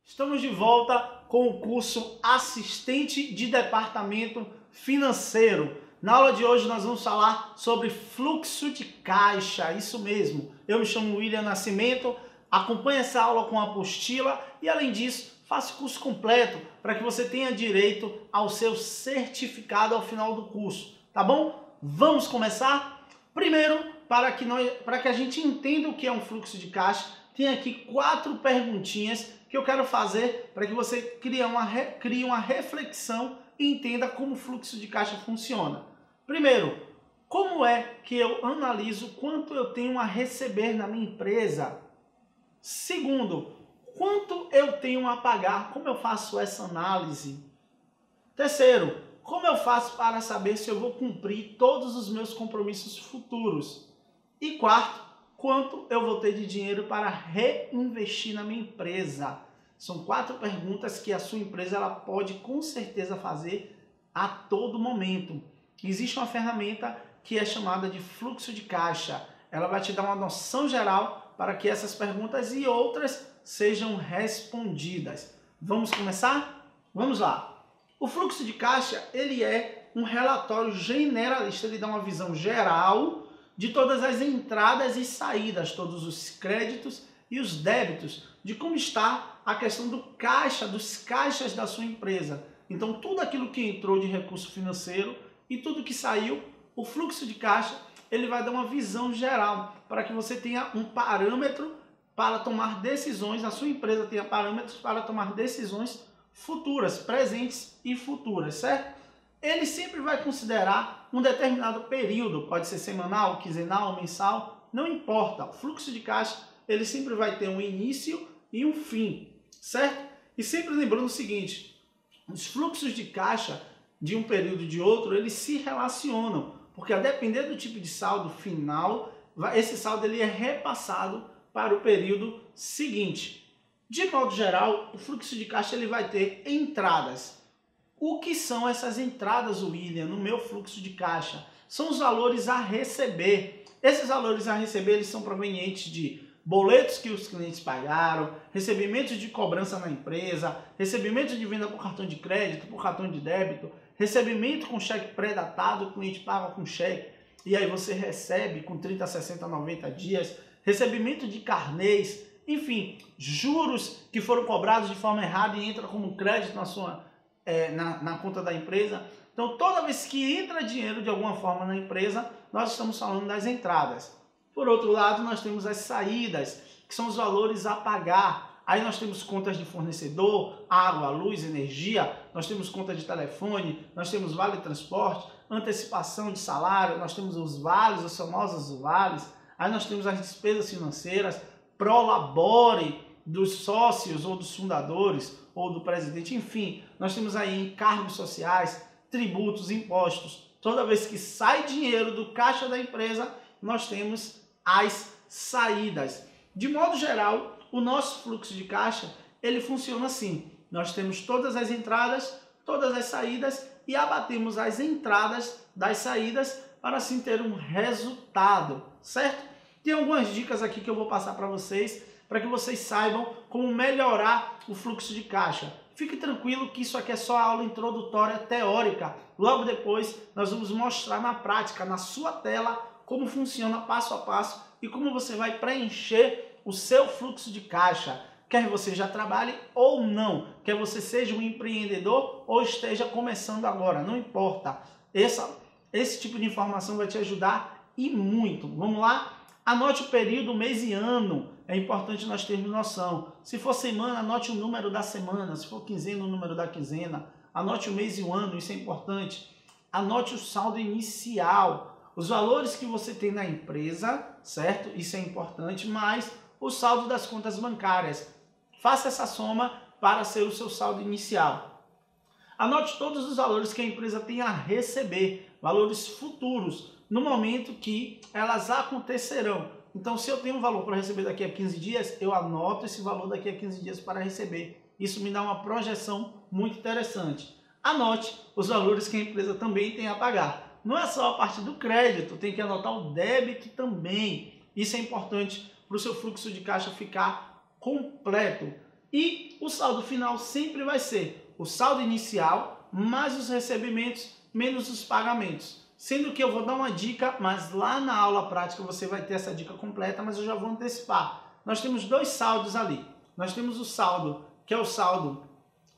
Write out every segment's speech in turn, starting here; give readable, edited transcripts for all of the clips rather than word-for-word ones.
Estamos de volta com o curso Assistente de Departamento Financeiro. Na aula de hoje nós vamos falar sobre fluxo de caixa, isso mesmo. Eu me chamo William Nascimento, acompanhe essa aula com a apostila e além disso, faça o curso completo para que você tenha direito ao seu certificado ao final do curso, tá bom? Vamos começar? Primeiro, para que a gente entenda o que é um fluxo de caixa, tem aqui 4 perguntinhas que eu quero fazer para que você crie uma reflexão e entenda como o fluxo de caixa funciona. Primeiro, como é que eu analiso quanto eu tenho a receber na minha empresa? Segundo, quanto eu tenho a pagar? Como eu faço essa análise? Terceiro, como eu faço para saber se eu vou cumprir todos os meus compromissos futuros? E quarto, quanto eu vou ter de dinheiro para reinvestir na minha empresa? São 4 perguntas que a sua empresa ela pode com certeza fazer a todo momento. Existe uma ferramenta que é chamada de fluxo de caixa. Ela vai te dar uma noção geral para que essas perguntas e outras sejam respondidas. Vamos começar? Vamos lá. O fluxo de caixa ele é um relatório generalista, ele dá uma visão geral de todas as entradas e saídas, todos os créditos e os débitos, de como está a questão do caixa, dos caixas da sua empresa. Então, tudo aquilo que entrou de recurso financeiro e tudo que saiu, o fluxo de caixa, ele vai dar uma visão geral para que você tenha um parâmetro para tomar decisões, a sua empresa tenha parâmetros para tomar decisões futuras, presentes e futuras, certo? Ele sempre vai considerar um determinado período, pode ser semanal, quinzenal, mensal, não importa. O fluxo de caixa, ele sempre vai ter um início e um fim, certo? E sempre lembrando o seguinte, os fluxos de caixa de um período e de outro, eles se relacionam, porque a depender do tipo de saldo final, esse saldo ele é repassado para o período seguinte. De modo geral, o fluxo de caixa ele vai ter entradas. O que são essas entradas, William, no meu fluxo de caixa? São os valores a receber. Esses valores a receber eles são provenientes de boletos que os clientes pagaram, recebimentos de cobrança na empresa, recebimento de venda por cartão de crédito, por cartão de débito, recebimento com cheque pré-datado, o cliente paga com cheque e aí você recebe com 30, 60, 90 dias, recebimento de carnês, enfim, juros que foram cobrados de forma errada e entra como crédito na conta da empresa. Então, toda vez que entra dinheiro de alguma forma na empresa, nós estamos falando das entradas. Por outro lado, nós temos as saídas, que são os valores a pagar. Aí nós temos contas de fornecedor, água, luz, energia, nós temos conta de telefone, nós temos vale transporte, antecipação de salário, nós temos os vales, os famosos vales, aí nós temos as despesas financeiras, prolabore dos sócios ou dos fundadores ou do presidente, enfim, nós temos aí encargos sociais, tributos, impostos. Toda vez que sai dinheiro do caixa da empresa, nós temos as saídas. De modo geral, o nosso fluxo de caixa, ele funciona assim. Nós temos todas as entradas, todas as saídas e abatemos as entradas das saídas para assim ter um resultado, certo? Tem algumas dicas aqui que eu vou passar para vocês que vocês saibam como melhorar o fluxo de caixa. Fique tranquilo que isso aqui é só a aula introdutória teórica. Logo depois nós vamos mostrar na prática, na sua tela, como funciona passo a passo e como você vai preencher o seu fluxo de caixa. Quer você já trabalhe ou não, quer você seja um empreendedor ou esteja começando agora, não importa. Esse tipo de informação vai te ajudar e muito. Vamos lá? Anote o período, mês e ano. É importante nós termos noção. Se for semana, anote o número da semana. Se for quinzena, o número da quinzena. Anote o mês e o ano, isso é importante. Anote o saldo inicial. Os valores que você tem na empresa, certo? Isso é importante, mas o saldo das contas bancárias. Faça essa soma para ser o seu saldo inicial. Anote todos os valores que a empresa tem a receber, valores futuros, no momento que elas acontecerão. Então, se eu tenho um valor para receber daqui a 15 dias, eu anoto esse valor daqui a 15 dias para receber. Isso me dá uma projeção muito interessante. Anote os valores que a empresa também tem a pagar. Não é só a parte do crédito, tem que anotar o débito também. Isso é importante para o seu fluxo de caixa ficar completo. E o saldo final sempre vai ser o saldo inicial mais os recebimentos menos os pagamentos. Sendo que eu vou dar uma dica, mas lá na aula prática você vai ter essa dica completa, mas eu já vou antecipar. Nós temos dois saldos ali. Nós temos o saldo, que é o saldo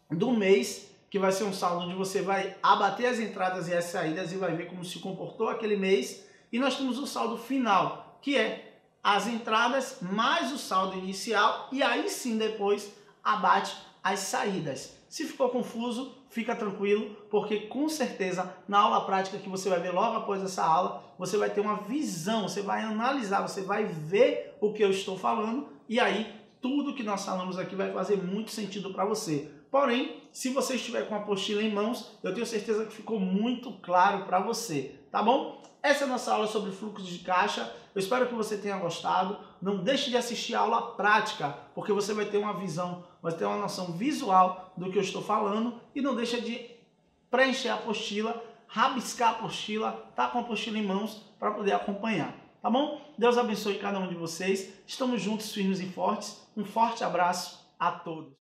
do mês, que vai ser um saldo onde você vai abater as entradas e as saídas e vai ver como se comportou aquele mês. E nós temos o saldo final, que é as entradas mais o saldo inicial, e aí sim depois abate as saídas. Se ficou confuso, fica tranquilo, porque com certeza na aula prática que você vai ver logo após essa aula, você vai ter uma visão, você vai analisar, você vai ver o que eu estou falando, e aí tudo que nós falamos aqui vai fazer muito sentido para você. Porém, se você estiver com a apostila em mãos, eu tenho certeza que ficou muito claro para você, tá bom? Essa é a nossa aula sobre fluxo de caixa. Eu espero que você tenha gostado. Não deixe de assistir a aula prática, porque você vai ter uma visão, vai ter uma noção visual do que eu estou falando. E não deixa de preencher a apostila, rabiscar a apostila, tá com a apostila em mãos para poder acompanhar, tá bom? Deus abençoe cada um de vocês. Estamos juntos, firmes e fortes. Um forte abraço a todos.